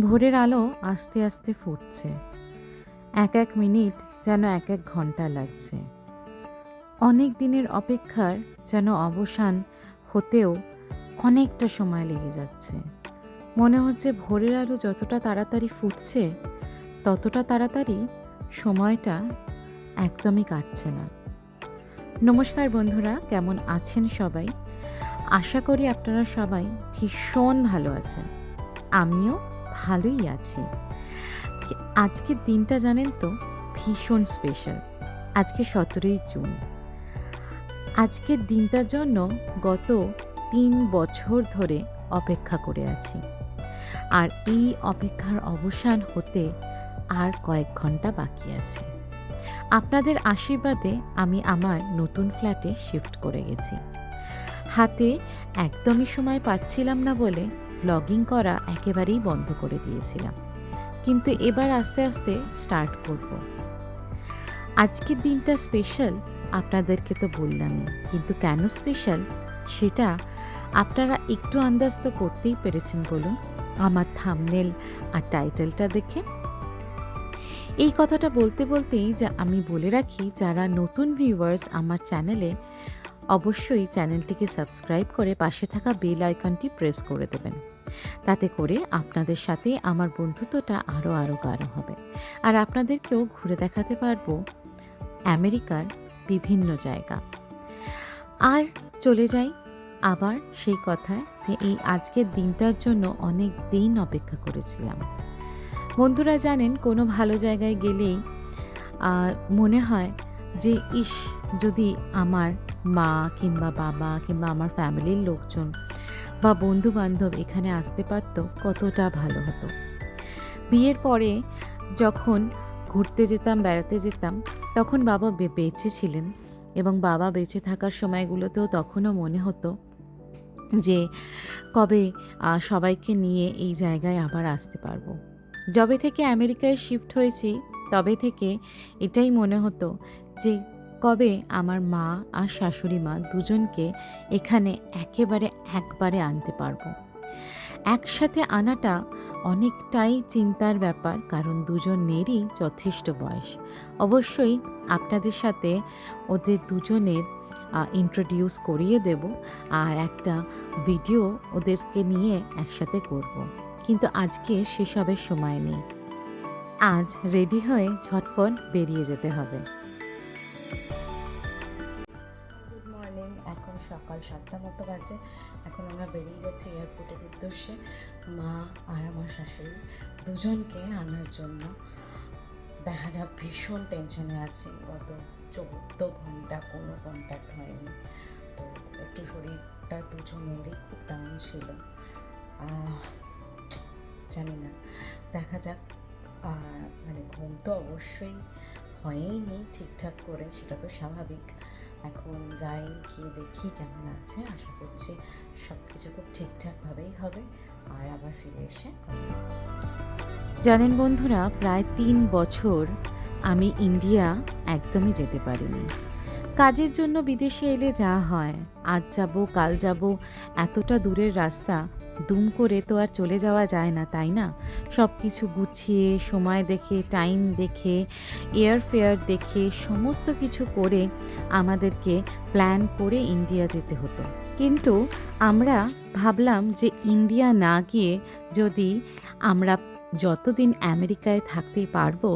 ভোরের আলো আস্তে আস্তে ফুটছে। এক এক মিনিট যেন এক এক ঘন্টা লাগছে। অনেক দিনের অপেক্ষার যেন অবসান হতেও অনেকটা সময় লেগে যাচ্ছে। মনে হচ্ছে ভোরের আলো যতটা তাড়াতাড়ি ফুটছে ততটা তাড়াতাড়ি সময়টা একদমই কাটছে না। নমস্কার বন্ধুরা, কেমন আছেন সবাই? আশা করি আপনারা সবাই ভীষণ ভালো আছেন। আমিও ভালোই আছি। আজকের দিনটা জানেন তো ভীষণ স্পেশাল। আজকে 17ই জুন। আজকের দিনটার জন্য গত 3 বছর ধরে অপেক্ষা করে আছি। আর এই অপেক্ষার অবসান হতে আর কয়েক ঘন্টা বাকি আছে। আপনাদের আশীর্বাদে আমি আমার নতুন ফ্ল্যাটে শিফট করে গেছি। হাতে একদমই সময় পাচ্ছিলাম না বলে ব্লগিং করা একেবারেই বন্ধ করে দিয়েছিলাম, কিন্তু এবার আস্তে আস্তে স্টার্ট করব। আজকের দিনটা স্পেশাল আপনাদেরকে তো বললামই, কিন্তু কেন স্পেশাল সেটা আপনারা একটু আন্দাজ তো করতেই পেরেছেন বলুন, আমার থাম্বনেল আর টাইটেলটা দেখে। এই কথাটা বলতে বলতেই যা আমি বলে রাখি, যারা নতুন ভিউয়ার্স আমার চ্যানেলে, অবশ্যই চ্যানেলটিকে সাবস্ক্রাইব করে পাশে থাকা বেল আইকনটি প্রেস করে দেবেন। তাতে করে আপনাদের সাথে আমার বন্ধুত্বটা আরও গাঢ় হবে। আর আপনাদেরকেও ঘুরে দেখাতে পারবো আমেরিকার বিভিন্ন জায়গা। আর চলে যাই আবার সেই কথায়, যে এই আজকের দিনটার জন্য অনেক দিন অপেক্ষা করেছিলাম। বন্ধুরা জানেন, কোনো ভালো জায়গায় গেলেই মনে হয় যে ইস, যদি আমার মা কিংবা বাবা কিংবা আমার ফ্যামিলির লোকজন বা বন্ধু বান্ধব এখানে আসতে পারতো কতটা ভালো হতো। বিয়ের পরে যখন ঘুরতে যেতাম, বেড়াতে যেতাম, তখন বাবা বেঁচে ছিলেন, এবং বাবা বেঁচে থাকার সময়গুলোতেও তখনও মনে হতো যে কবে সবাইকে নিয়ে এই জায়গায় আবার আসতে পারবো। যবে থেকে আমেরিকায় শিফট হয়েছি তবে থেকে এটাই মনে হতো যে কবে আমার মা আর শাশুড়ি মা দুজনকে এখানে একবারে আনতে পারবো। একসাথে আনাটা অনেকটাই চিন্তার ব্যাপার, কারণ দুজনেরই যথেষ্ট বয়স। অবশ্যই আপনাদের সাথে ওদের দুজনের ইন্ট্রোডিউস করিয়ে দেব, আর একটা ভিডিও ওদেরকে নিয়ে একসাথে করব। কিন্তু আজকে সেসবের সময় নেই। আজ রেডি হয়ে ঝটপট বেরিয়ে যেতে হবে। গুড মর্নিং, এখন সকাল 7টা মতো বাজে। এখন আমরা বেরিয়ে যাচ্ছি এয়ারপোর্টের উদ্দেশ্যে, মা আর আমার শাশুড়ি দুজনকে আনার জন্য। দেখা যাক, ভীষণ টেনশনে আছি। গত 14 ঘন্টা কোনো কন্ট্যাক্ট হয়নি, তো একটু শরীরটা দুজনেরই খুব ডাউন ছিল। জানি না, দেখা যাক। মানে ঘুম তো অবশ্যই হয়ইনি ঠিকঠাক করে, সেটা তো স্বাভাবিক। এখন যাই, গিয়ে দেখি কেমন আছে। আশা করছি সব কিছু খুব ঠিকঠাকভাবেই হবে, আর আবার ফিরে এসে কথা বলছি। জানেন বন্ধুরা, প্রায় 3 বছর আমি ইন্ডিয়া একদমই যেতে পারিনি। কাজের জন্য বিদেশে এলে যা হয়, আজ যাব কাল যাব, এতটা দূরের রাস্তা দুম করে তো আর চলে যাওয়া যায় না, তাই না? সব কিছু গুছিয়ে, সময় দেখে, টাইম দেখে, এয়ারফেয়ার দেখে, সমস্ত কিছু করে আমাদেরকে প্ল্যান করে ইন্ডিয়া যেতে হতো। কিন্তু আমরা ভাবলাম যে ইন্ডিয়া না গিয়ে যদি আমরা যতদিন আমেরিকায় থাকতে পারবো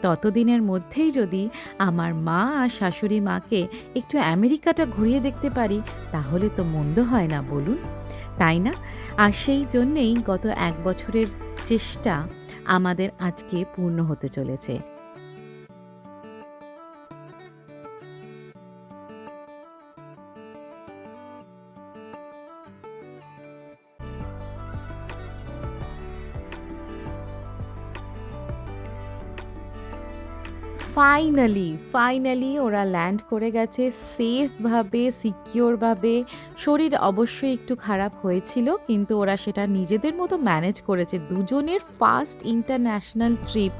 ততদিনের মধ্যেই যদি আমার মা আর শাশুড়ি মাকে একটু আমেরিকাটা ঘুরিয়ে দেখতে পারি, তাহলে তো মন্দ হয় না বলুন, তাই না? আর সেই জন্যেই গত 1 বছরের চেষ্টা আমাদের আজকে পূর্ণ হতে চলেছে। ফাইনালি ওরা ল্যান্ড করে গেছে সেফভাবে, সিকিওরভাবে। শরীর অবশ্যই একটু খারাপ হয়েছিল, কিন্তু ওরা সেটা নিজেদের মতো ম্যানেজ করেছে। দুজনের ফার্স্ট ইন্টারন্যাশনাল ট্রিপ,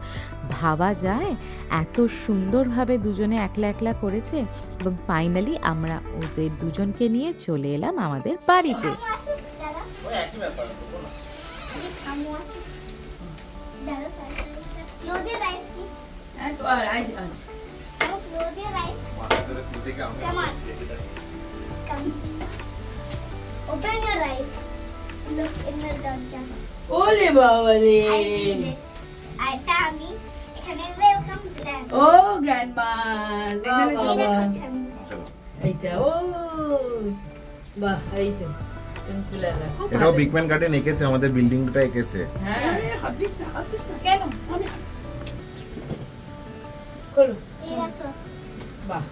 ভাবা যায়? এত সুন্দরভাবে দুজনে একলা করেছে, এবং ফাইনালি আমরা ওদের দুজনকে নিয়ে চলে এলাম আমাদের বাড়িতে। Close your eyes, please. And eyes. Now close your eyes. Come on. Come. Open your eyes. Look in the dark. ওলে বাবা রে I read it. এটা আমি এখানে ওয়েলকাম প্ল্যান। ও গ্র্যান্ডমা বাবা এইটা ও বাহ এই তো সিম্পলালা এটাও বিগম্যান গার্ডেন এঁকেছে, আমাদের বিল্ডিংটা এঁকেছে। হ্যাঁ হাত দিস না কেন খোলো এই দেখো। বাহ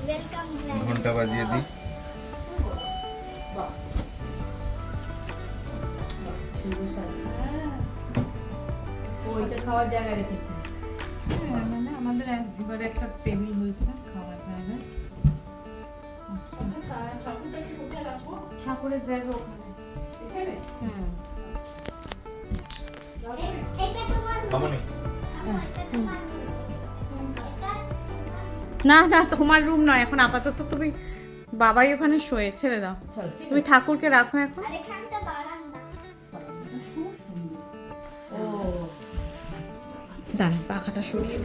ওয়েলকাম প্ল্যান। ঘন্টা বাজিয়ে দিই। বাহ ওইটা খাওয়ার জায়গা রেখেছে মানে আমাদের এবারে একটা টেবিল হয়েছে খাওয়ার জায়গা। ঠাকুরের জায়গা ওখানে। এটা তোমার মামনি না না তোমার রুম নয় এখন, আপাতত তুমি বাবাই ওখানে শোয়ে, ছেড়ে দাও। চল তুমি ঠাকুরকে রাখো এখন। আর এখানটা বারান্দা। ও দাঁড়া পাখাটা সরিয়ে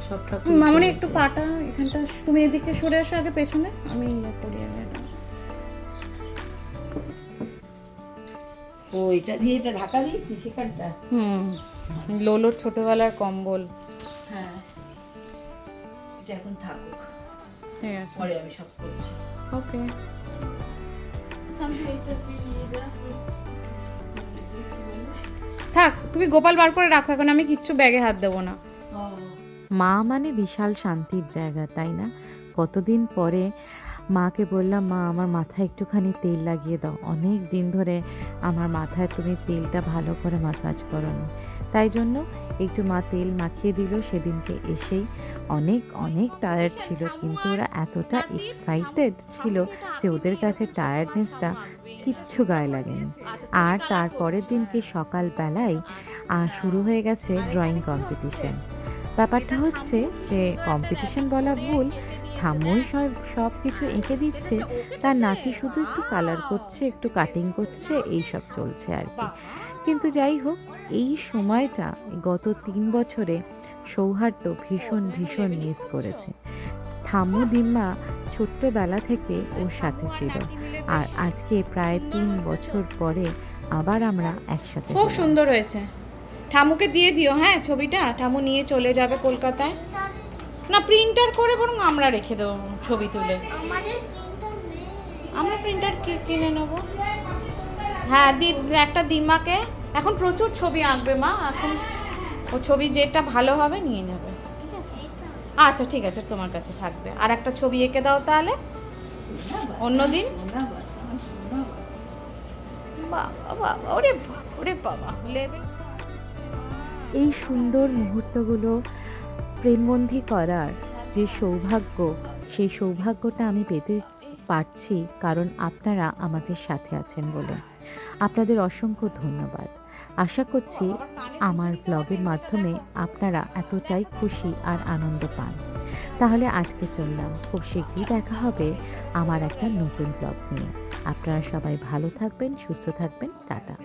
সব ঠাকুর মামনি একটু পাটা এখানটা, তুমি এদিকে সরে আসো আগে পেছনে, আমি ইয়ে করি আগে এটা। ও এটা দিয়ে এটা ঢাকা দিয়েছি সেখানটা লোলোর ছোটবেলার কম্বল। হ্যাঁ এটা এখন থাকুক, ঠিক আছে, পরে আমি সব করছি। ওকে। থাক তুমি গোপাল বার করে রাখো এখন, আমি কিচ্ছু ব্যাগে হাত দেবো না। মা মানে বিশাল শান্তির জায়গা, তাই না? কতদিন পরে মাকে বললাম, মা আমার মাথায় একটুখানি তেল লাগিয়ে দাও, অনেক দিন ধরে আমার মাথায় তুমি তেলটা ভালো করে মাসাজ করো নি। তাই জন্য একটু মা তেল মাখিয়ে দিল। সেদিনকে এসেই অনেক অনেক টায়ার্ড ছিল, কিন্তু ওরা এতটা এক্সাইটেড ছিল যে ওদের কাছে টায়ার্ডনেসটা কিচ্ছু গায়ে লাগেনি। আর তারপরের দিনকে সকালবেলায় শুরু হয়ে গেছে ড্রয়িং কম্পিটিশন। ব্যাপারটা হচ্ছে যে কম্পিটিশন বলা ভুল, ঠাম্মুই সব কিছু এঁকে দিচ্ছে, তার নাতি শুধু একটু কালার করছে, একটু কাটিং করছে, এই সব চলছে আর কি। কিন্তু যাই হোক, এই সময়টা গত 3 বছরে সৌহার্দ্য ভীষণ ভীষণ মিস করেছে। ঠাম্মু দিম্মা ছোট্টবেলা থেকে ওর সাথে ছিল, আর আজকে প্রায় 3 বছর পরে আবার আমরা একসাথে। খুব সুন্দর হয়েছে, ঠাম্মুকে দিয়ে দিও হ্যাঁ ছবিটা, ঠাম্মু নিয়ে চলে যাবে কলকাতায়। না প্রিন্টার করে বরং আমরা রেখে দেবো ছবি তুলে, আমাদের প্রিন্টার নেই। আমরা প্রিন্টার কিনে নেবো। হ্যাঁ একটা দিম্মাকে, এখন প্রচুর ছবি আঁকবে মা, এখন ও ছবি যেটা ভালো হবে নিয়ে নেবে, ঠিক আছে? আচ্ছা ঠিক আছে, তোমার কাছে থাকবে। আর একটা ছবি এঁকে দাও তাহলে অন্যদিন। বাবা বাবা ওরে বাবা ওরে বাবা লেবে। এই সুন্দর মুহূর্তগুলো প্রেমবন্ধী করার যে সৌভাগ্য, সেই সৌভাগ্যটা আমি পেতে পারছি কারণ আপনারা আমাদের সাথে আছেন বলে। আপনাদের অসংখ্য ধন্যবাদ। আশা করছি আমার ব্লগের মাধ্যমে আপনারা এতটাই খুশি আর আনন্দ পান। তাহলে আজকে চললাম, খুব শীঘ্রই দেখা হবে আমার একটা নতুন ব্লগ নিয়ে। আপনারা সবাই ভালো থাকবেন, সুস্থ থাকবেন, টাটা।